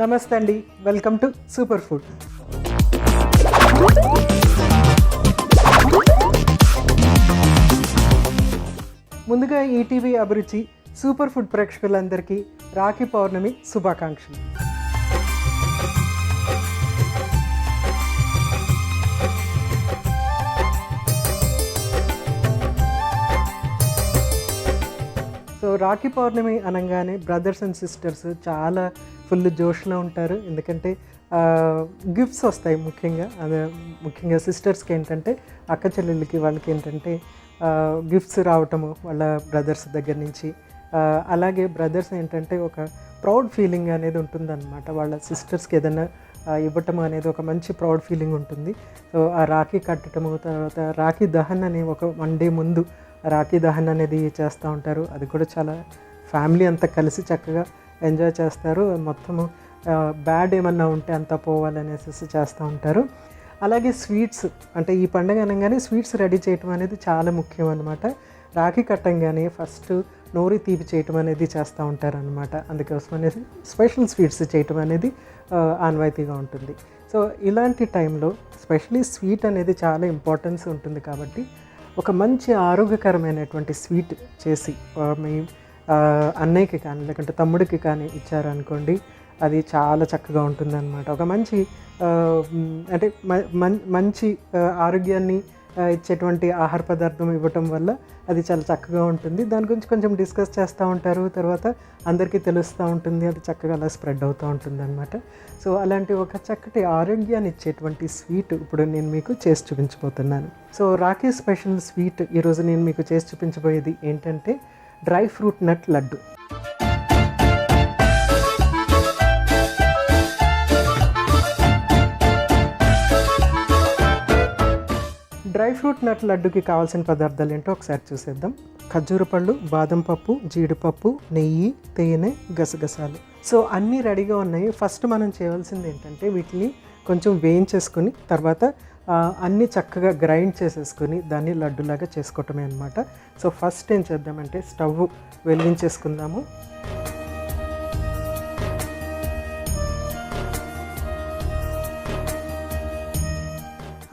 నమస్తే అండి, welcome to super food. ముందుగా ఈటీవీ అభిరుచి సూపర్ ఫుడ్ ప్రేక్షకులందరికీ రాఖీ పౌర్ణమి శుభాకాంక్షలు. సో రాఖీ పౌర్ణమి అనగానే బ్రదర్స్ అండ్ సిస్టర్స్ చాలా ఫుల్ జోష్లో ఉంటారు. ఎందుకంటే గిఫ్ట్స్ వస్తాయి. ముఖ్యంగా సిస్టర్స్కి ఏంటంటే అక్క చెల్లెళ్ళకి వాళ్ళకి ఏంటంటే గిఫ్ట్స్ రావటము వాళ్ళ బ్రదర్స్ దగ్గర నుంచి. అలాగే బ్రదర్స్ ఏంటంటే ఒక ప్రౌడ్ ఫీలింగ్ అనేది ఉంటుందన్నమాట. వాళ్ళ సిస్టర్స్కి ఏదైనా ఇవ్వటం అనేది ఒక మంచి ప్రౌడ్ ఫీలింగ్ ఉంటుంది. సో ఆ రాఖీ కట్టడము, తర్వాత రాఖీ దహన్ అని ఒక 1 డే ముందు రాఖీ దహన్ అనేది చేస్తూ ఉంటారు. అది కూడా చాలా ఫ్యామిలీ అంతా కలిసి చక్కగా ఎంజాయ్ చేస్తారు. మొత్తము బ్యాడ్ ఏమన్నా ఉంటే అంతా పోవాలనేసి చేస్తూ ఉంటారు. అలాగే స్వీట్స్, అంటే ఈ పండుగ అనగానే స్వీట్స్ రెడీ చేయటం అనేది చాలా ముఖ్యం అనమాట. రాఖీ కట్టంగానే ఫస్ట్ నోరు తీపి చేయటం అనేది చేస్తూ ఉంటారనమాట. అందుకోసం అనేది స్పెషల్ స్వీట్స్ చేయటం అనేది ఆనవాయితీగా ఉంటుంది. సో ఇలాంటి టైంలో స్పెషలీ స్వీట్ అనేది చాలా ఇంపార్టెన్స్ ఉంటుంది. కాబట్టి ఒక మంచి ఆరోగ్యకరమైనటువంటి స్వీట్ చేసి మీ అన్నయ్యకి కానీ లేకుంటే తమ్ముడికి కానీ ఇచ్చారనుకోండి, అది చాలా చక్కగా ఉంటుందన్నమాట. ఒక మంచి అంటే మంచి ఆరోగ్యాన్ని ఇచ్చేటువంటి ఆహార పదార్థం ఇవ్వటం వల్ల అది చాలా చక్కగా ఉంటుంది. దాని గురించి కొంచెం డిస్కస్ చేస్తూ ఉంటారు, తర్వాత అందరికీ తెలుస్తూ ఉంటుంది, అది చక్కగా అలా స్ప్రెడ్ అవుతూ ఉంటుంది అనమాట. సో అలాంటి ఒక చక్కటి ఆరోగ్యాన్ని ఇచ్చేటువంటి స్వీట్ ఇప్పుడు నేను మీకు చేసి చూపించబోతున్నాను. సో రాఖీ స్పెషల్ స్వీట్ ఈరోజు నేను మీకు చేసి చూపించబోయేది ఏంటంటే డ్రై ఫ్రూట్ నట్ లడ్డు. డ్రై ఫ్రూట్ నట్ లడ్డుకి కావాల్సిన పదార్థాలు ఏంటో ఒకసారి చూసేద్దాం. ఖర్జూర పళ్ళు, బాదం పప్పు, జీడిపప్పు, నెయ్యి, తేనె, గసగసాలు. సో అన్నీ రెడీగా ఉన్నాయి. ఫస్ట్ మనం చేయవలసింది ఏంటంటే వీటిని కొంచెం వేయించేసుకుని తర్వాత అన్నీ చక్కగా గ్రైండ్ చేసేసుకుని దాన్ని లడ్డులాగా చేసుకోవటమే అనమాట. సో ఫస్ట్ ఏం చేద్దామంటే స్టవ్ వెలిగించేసుకుందాము.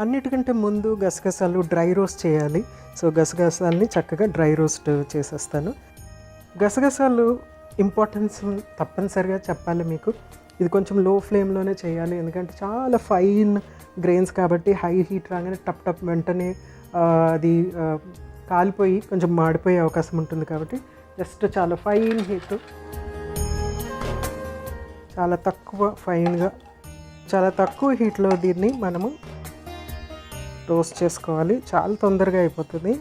అన్నిటికంటే ముందు గసగసాలు డ్రై రోస్ట్ చేయాలి. సో గసగసాలని చక్కగా డ్రై రోస్ట్ చేసేస్తాను. గసగసాలు ఇంపార్టెన్స్ తప్పనిసరిగా చెప్పాలి మీకు. ఇది కొంచెం లో ఫ్లేమ్లోనే చేయాలి, ఎందుకంటే చాలా ఫైన్ గ్రెయిన్స్ కాబట్టి హై హీట్ రాగానే టప్ వెంటనే అది కాలిపోయి కొంచెం మాడిపోయే అవకాశం ఉంటుంది. కాబట్టి జస్ట్ చాలా ఫైన్ హీట్, చాలా తక్కువ హీట్లో దీన్ని మనము రోస్ట్ చేసుకోవాలి. చాలా తొందరగా అయిపోతుంది.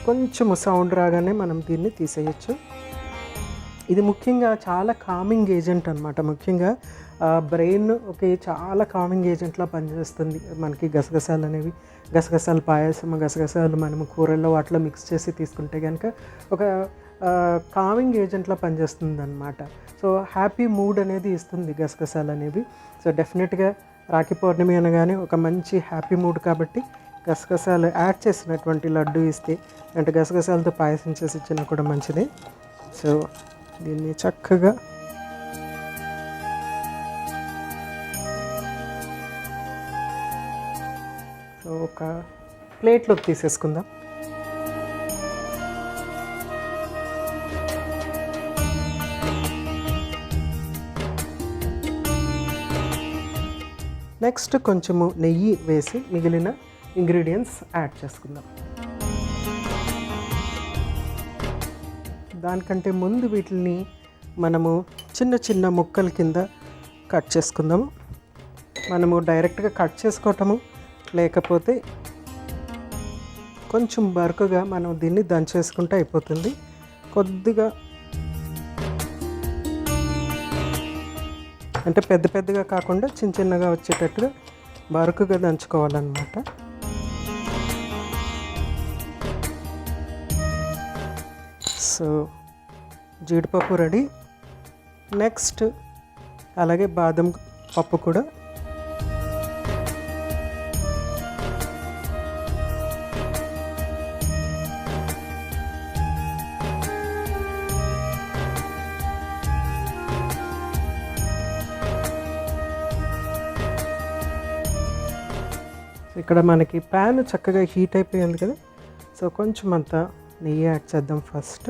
కొంచెం సౌండ్ రాగానే మనం దీన్ని తీసేయచ్చు. ఇది ముఖ్యంగా చాలా కామింగ్ ఏజెంట్ అనమాట. ముఖ్యంగా బ్రెయిన్ చాలా కామింగ్ ఏజెంట్లా పనిచేస్తుంది మనకి గసగసాలు అనేవి. గసగసాల పాయసం, గసగసాలు మనము కూరల్లో వాటిలో మిక్స్ చేసి తీసుకుంటే కనుక ఒక కామింగ్ ఏజెంట్లా పనిచేస్తుంది అనమాట. సో హ్యాపీ మూడ్ అనేది ఇస్తుంది గసగసాలు అనేవి. సో డెఫినెట్గా రాఖీ పౌర్ణమి అనగానే ఒక మంచి హ్యాపీ మూడ్ కాబట్టి గసగసాలు యాడ్ చేసినటువంటి లడ్డు ఇస్తే, అంటే గసగసాలతో పాయసం చేసి ఇచ్చినా కూడా మంచిదే. సో దీన్ని చక్కగా ఒక ప్లేట్లోకి తీసేసుకుందాం. నెక్స్ట్ కొంచెము నెయ్యి వేసి మిగిలిన ఇంగ్రీడియంట్స్ యాడ్ చేసుకుందాం. దానికంటే ముందు వీటిని మనము చిన్న ముక్కల కింద కట్ చేసుకుందాము. మనము డైరెక్ట్గా కట్ చేసుకోవటము, లేకపోతే కొంచెం బరుకుగా మనం దీన్ని దంచేసుకుంటే అయిపోతుంది. కొద్దిగా అంటే పెద్దగా కాకుండా చిన్నగా వచ్చేటట్టుగా బరుకుగా దంచుకోవాలన్నమాట. సో జీడిపప్పు రెడీ. నెక్స్ట్ అలాగే బాదం పప్పు కూడా. ఇక్కడ మనకి ప్యాన్ చక్కగా హీట్ అయిపోయింది కదా. సో కొంచెం అంతా నెయ్యి యాడ్ చేద్దాం ఫస్ట్.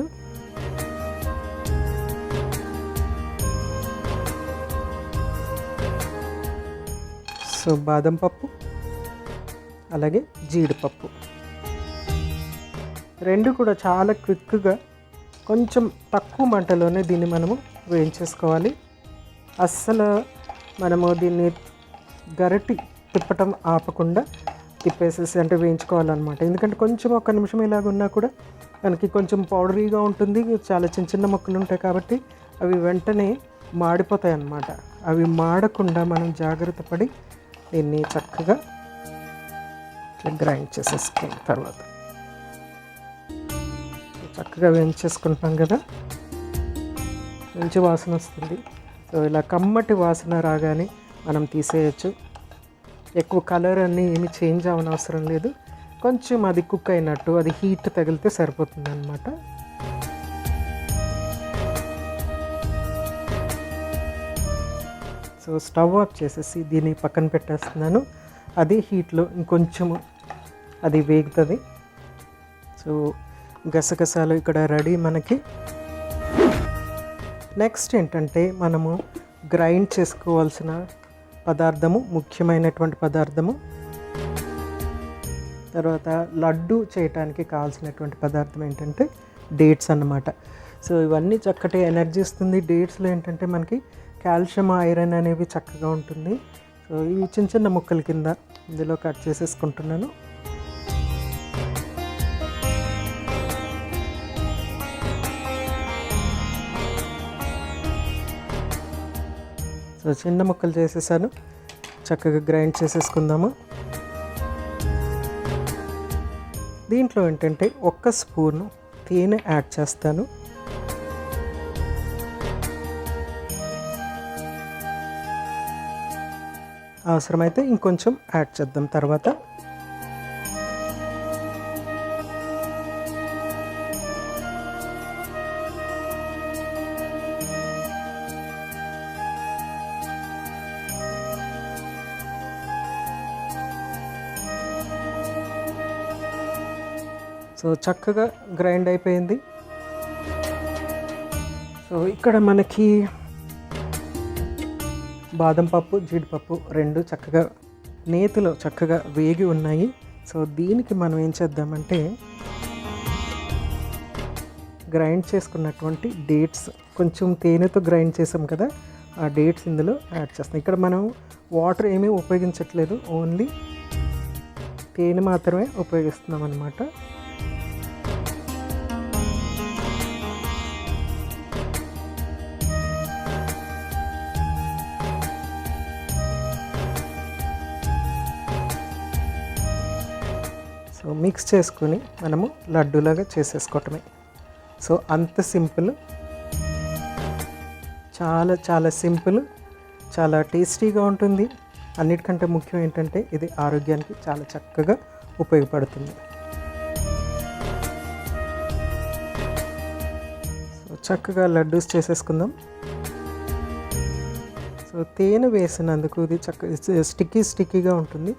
సో బాదం పప్పు అలాగే జీడిపప్పు రెండు కూడా చాలా క్విక్గా కొంచెం తక్కువ మంటలోనే దీన్ని మనము వేయించేసుకోవాలి. అస్సలు మనము దీన్ని గరిటి తిప్పటం ఆపకుండా తిప్పేసేసి అంటే వేయించుకోవాలన్నమాట. ఎందుకంటే కొంచెం ఒక్క నిమిషం ఇలాగ ఉన్నా కూడా మనకి కొంచెం పౌడరీగా ఉంటుంది. చాలా చిన్న చిన్న ముక్కలు ఉంటాయి కాబట్టి అవి వెంటనే మాడిపోతాయి అన్నమాట. అవి మాడకుండా మనం జాగ్రత్త పడి దీన్ని చక్కగా గ్రైండ్ చేసేసుకున్న తర్వాత చక్కగా వేయించేసుకుంటాం కదా, మంచి వాసన వస్తుంది. సో ఇలా కమ్మటి వాసన రాగానే మనం తీసేయచ్చు. ఎక్కువ కలర్ అన్నీ ఏమి చేంజ్ అవ్వని అవసరం లేదు. కొంచెం అది కుక్ అయినట్టు అది హీట్ తగిలితే సరిపోతుంది అన్నమాట. సో స్టవ్ ఆఫ్ చేసేసి దీన్ని పక్కన పెట్టేస్తున్నాను. అది హీట్లో ఇంకొంచెము అది వేగుతుంది. సో గసగసాలు ఇక్కడ రెడీ మనకి. నెక్స్ట్ ఏంటంటే మనము గ్రైండ్ చేసుకోవాల్సిన పదార్థము, ముఖ్యమైనటువంటి పదార్థము, తర్వాత లడ్డు చేయటానికి కావాల్సినటువంటి పదార్థం ఏంటంటే డేట్స్ అన్నమాట. సో ఇవన్నీ చక్కటి ఎనర్జీ ఇస్తుంది. డేట్స్లో ఏంటంటే మనకి కాల్షియం, ఐరన్ అనేవి చక్కగా ఉంటుంది. సో ఇవి చిన్న చిన్న ముక్కల కింద ఇందులో కట్ చేసేసుకుంటున్నాను. సో చిన్న ముక్కలు చేసేసాను. చక్కగా గ్రైండ్ చేసేసుకుందాము. దీంట్లో ఏంటంటే 1 స్పూను తేనె యాడ్ చేస్తాను. అవసరమైతే ఇంకొంచెం యాడ్ చేద్దాం తర్వాత. సో చక్కగా గ్రైండ్ అయిపోయింది. సో ఇక్కడ మనకి బాదం పప్పు, జీడిపప్పు రెండు చక్కగా నేతిలో చక్కగా వేగి ఉన్నాయి. సో దీనికి మనం ఏం చేద్దామంటే గ్రైండ్ చేసుకున్నటువంటి డేట్స్, కొంచెం తేనెతో గ్రైండ్ చేసాం కదా, ఆ డేట్స్ ఇందులో యాడ్ చేస్తాం. ఇక్కడ మనం వాటర్ ఏమీ ఉపయోగించట్లేదు, ఓన్లీ తేనె మాత్రమే ఉపయోగిస్తున్నాం అన్నమాట. సో మిక్స్ చేసుకుని మనము లడ్డూలాగా చేసేసుకోవటమే. సో అంత సింపుల్, చాలా చాలా సింపుల్, చాలా టేస్టీగా ఉంటుంది. అన్నిటికంటే ముఖ్యం ఏంటంటే ఇది ఆరోగ్యానికి చాలా చక్కగా ఉపయోగపడుతుంది. సో చక్కగా లడ్డూస్ చేసేసుకుందాం. సో తేనె వేసినందుకు ఇది చక్కగా స్టిక్కీగా ఉంటుంది,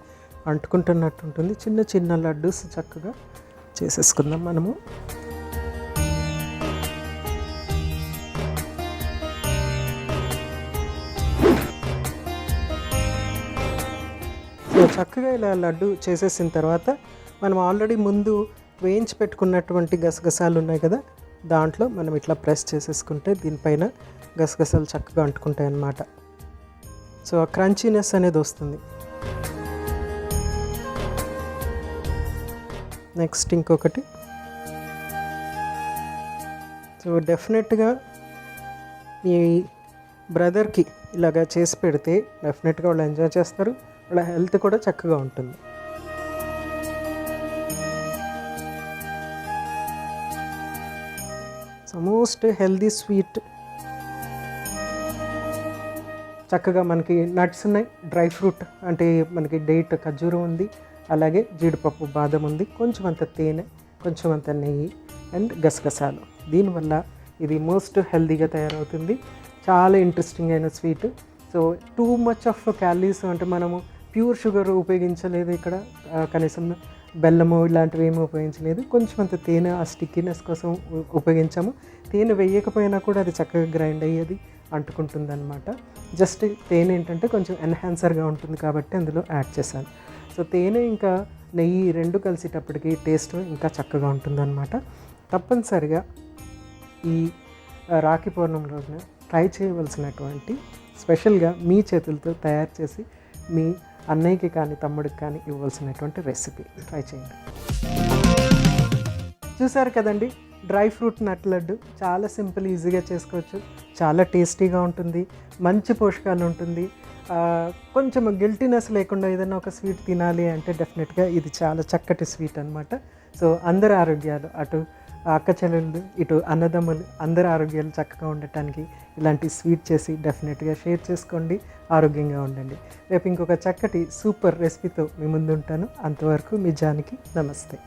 అంటుకుంటున్నట్టు ఉంటుంది. చిన్న చిన్న లడ్డూస్ చక్కగా చేసేసుకుందాం మనము. సో చక్కగా ఇలా లడ్డు చేసేసిన తర్వాత మనం ఆల్రెడీ ముందు వేయించి పెట్టుకున్నటువంటి గసగసాలు ఉన్నాయి కదా, దాంట్లో మనం ఇట్లా ప్రెస్ చేసేసుకుంటే దీనిపైన గసగసాలు చక్కగా అంటుకుంటాయి అన్నమాట. సో ఆ క్రంచీనెస్ అనేది వస్తుంది. నెక్స్ట్ ఇంకొకటి. సో డెఫినెట్గా మీ బ్రదర్కి ఇలాగా చేసి పెడితే డెఫినెట్గా వాళ్ళు ఎంజాయ్ చేస్తారు, వాళ్ళ హెల్త్ కూడా చక్కగా ఉంటుంది. So most healthy sweet. చక్కగా మనకి నట్స్ ఉన్నాయి, డ్రై ఫ్రూట్ అంటే మనకి డేట్ ఖర్జూరం ఉంది, అలాగే జీడిపప్పు, బాదం ఉంది, కొంచెం అంత తేనె, కొంచెం అంత నెయ్యి అండ్ గసగసాలు. దీనివల్ల ఇది మోస్ట్ హెల్దీగా తయారవుతుంది. చాలా ఇంట్రెస్టింగ్ అయిన sweet. So too much of calories అంటే మనము ప్యూర్ షుగర్ ఉపయోగించలేదు ఇక్కడ, కనీసం బెల్లము ఇలాంటివి ఏమీ ఉపయోగించలేదు. కొంచెం అంత తేనె ఆ స్టిక్కీనెస్ కోసం ఉపయోగించాము. తేనె వేయకపోయినా కూడా అది చక్కగా గ్రైండ్ అయ్యేది, అంటుకుంటుందన్నమాట. జస్ట్ తేనె ఏంటంటే కొంచెం ఎన్హాన్సర్గా ఉంటుంది కాబట్టి అందులో యాడ్ చేశాను. సో తేనె ఇంకా నెయ్యి రెండు కలిసేటప్పటికి టేస్ట్ ఇంకా చక్కగా ఉంటుందన్నమాట. తప్పనిసరిగా ఈ రాఖీ పౌర్ణమి రోజున ట్రై చేయవలసినటువంటి, స్పెషల్గా మీ చేతులతో తయారు చేసి మీ అన్నయ్యకి కానీ తమ్ముడికి కానీ ఇవ్వాల్సినటువంటి రెసిపీ ట్రై చేయండి. చూసారు కదండి, డ్రై ఫ్రూట్ నట్ లడ్డు చాలా సింపుల్, ఈజీగా చేసుకోవచ్చు, చాలా టేస్టీగా ఉంటుంది, మంచి పోషకాలు ఉంటుంది. కొంచెం గిల్టీనెస్ లేకుండా ఏదైనా ఒక స్వీట్ తినాలి అంటే డెఫినెట్గా ఇది చాలా చక్కటి స్వీట్ అనమాట. సో అందరి ఆరోగ్యాలు, అటు అక్క చెల్లెళ్ళు ఇటు అన్నదమ్ములు అందరి ఆరోగ్యాలు చక్కగా ఉండటానికి ఇలాంటి స్వీట్ చేసి డెఫినెట్గా షేర్ చేసుకోండి, ఆరోగ్యంగా ఉండండి. రేపు ఇంకొక చక్కటి సూపర్ రెసిపీతో మీ ముందు ఉంటాను. అంతవరకు మీ జానకి, నమస్తే.